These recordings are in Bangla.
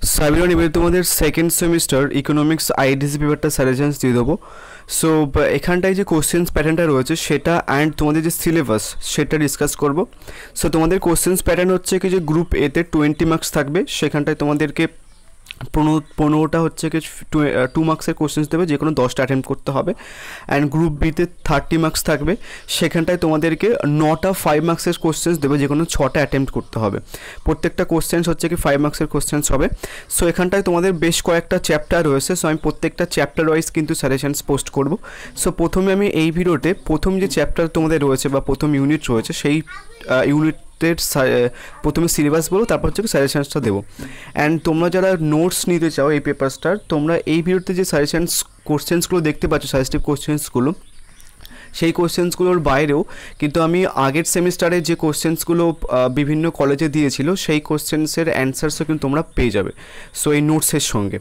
সাবিরন এবারে তোমাদের সেকেন্ড সেমিস্টার ইকোনমিক্স আইডিসি পেপারটা সাজেশনস দিয়ে দেবো। সো এখানটায় যে কোশ্চেন্স প্যাটার্নটা রয়েছে সেটা অ্যান্ড তোমাদের যে সিলেবাস সেটা ডিসকাস করব। সো তোমাদের কোশ্চেন্স প্যাটার্ন হচ্ছে কি যে গ্রুপ এতে 20 মার্কস থাকবে, সেখানটায় তোমাদেরকে 15টা হচ্ছে কি 2 মার্কসের কোশ্চেন্স দেবে, যে কোনো 10টা অ্যাটেম্প্ট করতে হবে। অ্যান্ড গ্রুপ বিতে 30 মার্কস থাকবে, সেখানটায় তোমাদেরকে 9টা 5 মার্কসের কোশ্চেন্স দেবে, যে কোনো 6টা অ্যাটেম্প্ট করতে হবে। প্রত্যেকটা কোশ্চেন্স হচ্ছে কি 5 মার্কসের কোশ্চেন্স হবে। সো এখানটায় তোমাদের বেশ কয়েকটা চ্যাপ্টার রয়েছে, সো আমি প্রত্যেকটা চ্যাপ্টার ওয়াইজ কিন্তু সাজেশনস পোস্ট করব। সো প্রথমে আমি এই ভিডিওতে প্রথম যে চ্যাপ্টার তোমাদের রয়েছে বা প্রথম ইউনিট রয়েছে সেই ইউনিট প্রথমে সিলেবাস বলো, তারপর হচ্ছে সাজেশনসটা দেবো। অ্যান্ড তোমরা যারা নোটস নিতে চাও এই পেপারসটার, তোমরা এই ভিডিওতে যে সাজেশনস কোশ্চেন্সগুলো দেখতে পাচ্ছ, সাজেস্টিভ কোশ্চেন্সগুলো, সেই কোশ্চেন্সগুলোর বাইরেও কিন্তু আমি আগের সেমিস্টারে যে কোশ্চেন্সগুলো বিভিন্ন কলেজে দিয়েছিল সেই কোশ্চেন্সের অ্যান্সার্সও কিন্তু তোমরা পেয়ে যাবে সো এই নোটসের সঙ্গে।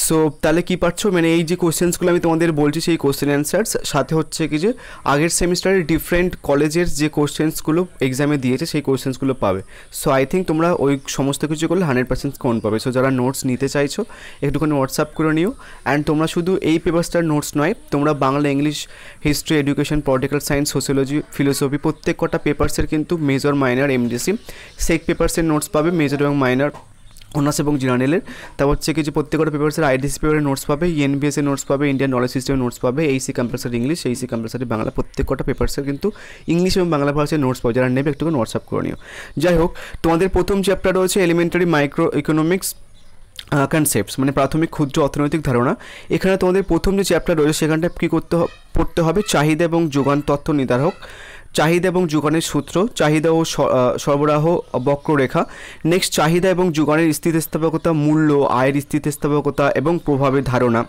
সো তাহলে কী পাচ্ছ, মানে এই যে কোশ্চেন্সগুলো আমি তোমাদের বলছি সেই কোশ্চেন অ্যান্সার্স, সাথে হচ্ছে কি যে আগের সেমিস্টারের ডিফারেন্ট কলেজের যে কোশ্চেন্সগুলো এক্সামে দিয়েছে সেই কোশ্চেন্সগুলো পাবে। সো আই থিঙ্ক তোমরা ওই সমস্ত কিছু করলে 100% কমন পাবে। সো যারা নোটস নিতে চাইছো একটুখানি হোয়াটসঅ্যাপ করে নিও। অ্যান্ড তোমরা শুধু এই পেপারসটার নোটস নয়, তোমরা Bangla, English, history, education, political science, sociology, philosophy প্রত্যেক কটা পেপারসের কিন্তু মেজর, মাইনর, এমডিসি সেক পেপারসের নোটস পাবে, মেজর এবং মাইনর, অনার্স এবং জেনারেলের। তারপর হচ্ছে কি যে প্রত্যেকটা পেপারসের আইডিসি পেপারের নোটস পাবে, এনবিএসের নোটস পাবে, ইন্ডিয়ান নলেজ সিস্টেমের নোটস পাবে, Aisi compulsory English, Aisi compulsory Bangla, প্রত্যেকটা পেপারসের কিন্তু ইংলিশ এবং বাংলা ভাষায় নোটস পাবে। যারা নেবে একটুখানি হোয়াটসঅ্যাপ করে নিও। যাই হোক, তোমাদের প্রথম চ্যাপ্টার রয়েছে এলিমেন্টারি মাইক্রো ইকোনমিক্স কনসেপ্টস, মানে প্রাথমিক ক্ষুদ্র অর্থনৈতিক ধারণা। এখানে তোমাদের প্রথম যে চ্যাপ্টার রয়েছে সেখানটা কী পড়তে হবে, চাহিদা এবং যোগান তথ্য নির্ধারক, চাহিদা এবং যোগানের সূত্র, চাহিদা ও সরবরাহ বক্ররেখা। নেক্সট চাহিদা এবং যোগানের স্থিতিস্থাপকতা, মূল্য, আয়ের স্থিতিস্থাপকতা এবং প্রভাবের ধারণা।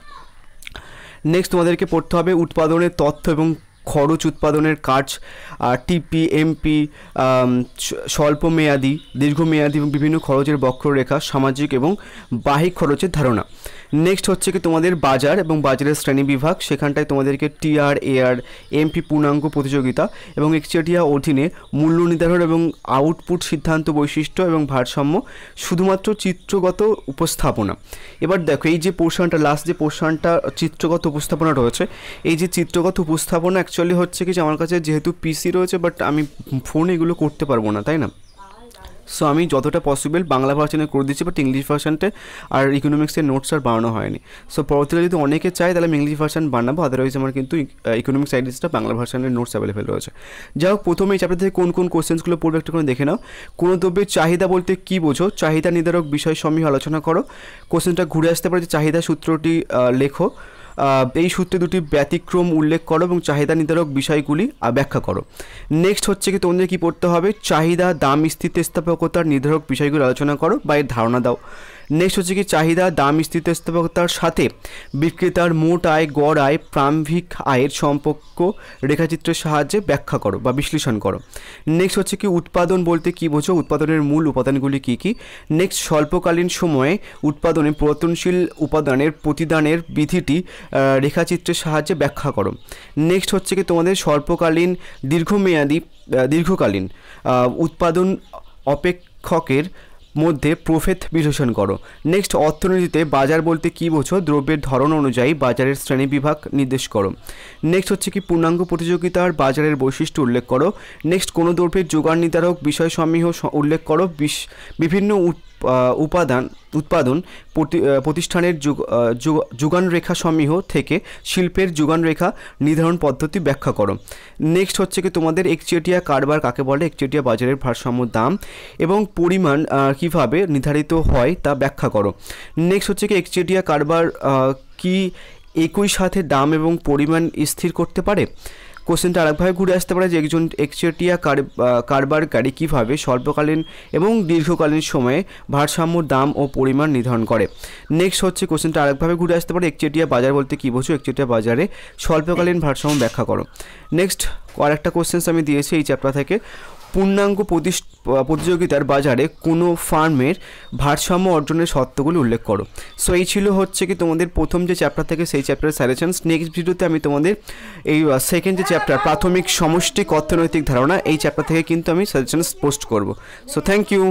নেক্সট তোমাদেরকে পড়তে হবে উৎপাদনের তথ্য এবং খরচ, উৎপাদনের কাজ, টিপি, এমপি, স্বল্পমেয়াদী, দীর্ঘমেয়াদী এবং বিভিন্ন খরচের বক্ররেখা, সামাজিক এবং বাহ্যিক খরচের ধারণা। নেক্সট হচ্ছে কি তোমাদের বাজার এবং বাজারের শ্রেণী বিভাগ, সেখানটায় তোমাদেরকে টিআর, এআর, এমপি পূর্ণাঙ্গ প্রতিযোগিতা এবং একচেটিয়া অধীনে মূল্য নির্ধারণ এবং আউটপুট সিদ্ধান্ত, বৈশিষ্ট্য এবং ভারসাম্য, শুধুমাত্র চিত্রগত উপস্থাপনা। এবার দেখো এই যে পোর্শনটা, লাস্ট যে পোর্শনটা চিত্রগত উপস্থাপনা রয়েছে, এই যে চিত্রগত উপস্থাপনা অ্যাকচুয়ালি হচ্ছে কি যে আমার কাছে যেহেতু পিসি রয়েছে বাট আমি ফোনে এগুলো করতে পারবো না, তাই না? সো আমি যতটা পসিবল বাংলা ভার্সানে করে দিচ্ছি, বাট ইংলিশ ভার্সানটা আর ইকোনমিক্সের নোটস আর বানানো হয়নি। সো পরবর্তীতে যদি অনেকে চায় তাহলে আমি ইংলিশ ভার্সান বানাবো, আদারওয়াইজ আমার কিন্তু ইকোনমিক্স আইডিসটা বাংলা ভার্সানের নোটস অ্যাভেলেবেল রয়েছে। যাই হোক, প্রথমে এই চ্যাপ্টার থেকে কোন কোন কোশ্চেন্সগুলো পড়বে একটু করে দেখে নাও। কোনো দ্রব্যের চাহিদা বলতে কী বোঝো, চাহিদা নির্ধারক বিষয় সমূহ আলোচনা করো। কোশ্চেনটা ঘুরে আসতে পারে যে চাহিদা সূত্রটি লেখো, এই সূত্রে দুটি ব্যতিক্রম উল্লেখ করো এবং চাহিদা নির্ধারক বিষয়গুলি ব্যাখ্যা করো। নেক্সট হচ্ছে কি তোমাদের কী পড়তে হবে, চাহিদা, দাম, স্থিতিস্থাপকতার নির্ধারক বিষয়গুলি আলোচনা করো বা এর ধারণা দাও। নেক্সট হচ্ছে কি চাহিদা, দাম, স্থিতিস্থাপকতার সাথে বিক্রেতার মোট আয়, গড় আয়, প্রারম্ভিক আয়ের সম্পর্ক রেখাচিত্রের সাহায্যে ব্যাখ্যা করো বা বিশ্লেষণ করো। নেক্সট হচ্ছে কি উৎপাদন বলতে কী বোঝো, উৎপাদনের মূল উপাদানগুলি কী কী। নেক্সট স্বল্পকালীন সময়ে উৎপাদনে পরিবর্তনশীল উপাদানের প্রতিদানের বিধিটি রেখাচিত্রের সাহায্যে ব্যাখ্যা করো। নেক্সট হচ্ছে কি তোমাদের স্বল্পকালীন, দীর্ঘকালীন উৎপাদন অপেক্ষকের মধ্যে প্রভেদ বিশ্লেষণ করো। নেক্সট অর্থনীতিতে বাজার বলতে কী বোঝো, দ্রব্যের ধরন অনুযায়ী বাজারের শ্রেণীবিভাগ নির্দেশ করো। নেক্সট হচ্ছে কি পূর্ণাঙ্গ প্রতিযোগিতার বাজারের বৈশিষ্ট্য উল্লেখ করো। নেক্সট কোনো দ্রব্যের যোগান নির্ধারক বিষয়সমূহ উল্লেখ করো। বিভিন্ন উৎপাদন প্রতিষ্ঠানের যোগান রেখা সমূহ থেকে শিল্পের যোগান রেখা নির্ধারণ পদ্ধতি ব্যাখ্যা করো। নেক্সট হচ্ছে কি তোমাদের একচেটিয়া কারবার কাকে বলে, একচেটিয়া বাজারের ভারসাম্য দাম এবং পরিমাণ কিভাবে নির্ধারিত হয় তা ব্যাখ্যা করো। নেক্সট হচ্ছে কি একচেটিয়া কারবার কি একই সাথে দাম এবং পরিমাণ স্থির করতে পারে। কোশ্চেনটা আরেকভাবে ঘুরে আসতে পারে যে একজন একচেটিয়া কারবারকারী কীভাবে স্বল্পকালীন এবং দীর্ঘকালীন সময়ে ভারসাম্য দাম ও পরিমাণ নির্ধারণ করে। নেক্সট হচ্ছে কোশ্চেনটা আরেকভাবে ঘুরে আসতে পারে একচেটিয়া বাজার বলতে কী বোঝো, একচেটিয়া বাজারে স্বল্পকালীন ভারসাম্য ব্যাখ্যা করো। নেক্সট আরেকটা কোশ্চেন্স আমি দিয়েছি এই চ্যাপ্টার থেকে, পূর্ণাঙ্গ প্রতিযোগিতার বাজারে কোনো ফার্মের ভারসাম্য অর্জনের শর্তগুলি উল্লেখ করো। সো এই ছিল হচ্ছে কি তোমাদের প্রথম যে চ্যাপ্টার থেকে সেই চ্যাপ্টারের সাজেশনস। নেক্সট ভিডিওতে আমি তোমাদের এই সেকেন্ড যে চ্যাপ্টার প্রাথমিক সমষ্টিক অর্থনৈতিক ধারণা, এই চ্যাপ্টার থেকে কিন্তু আমি সাজেশনস পোস্ট করব। So thank you.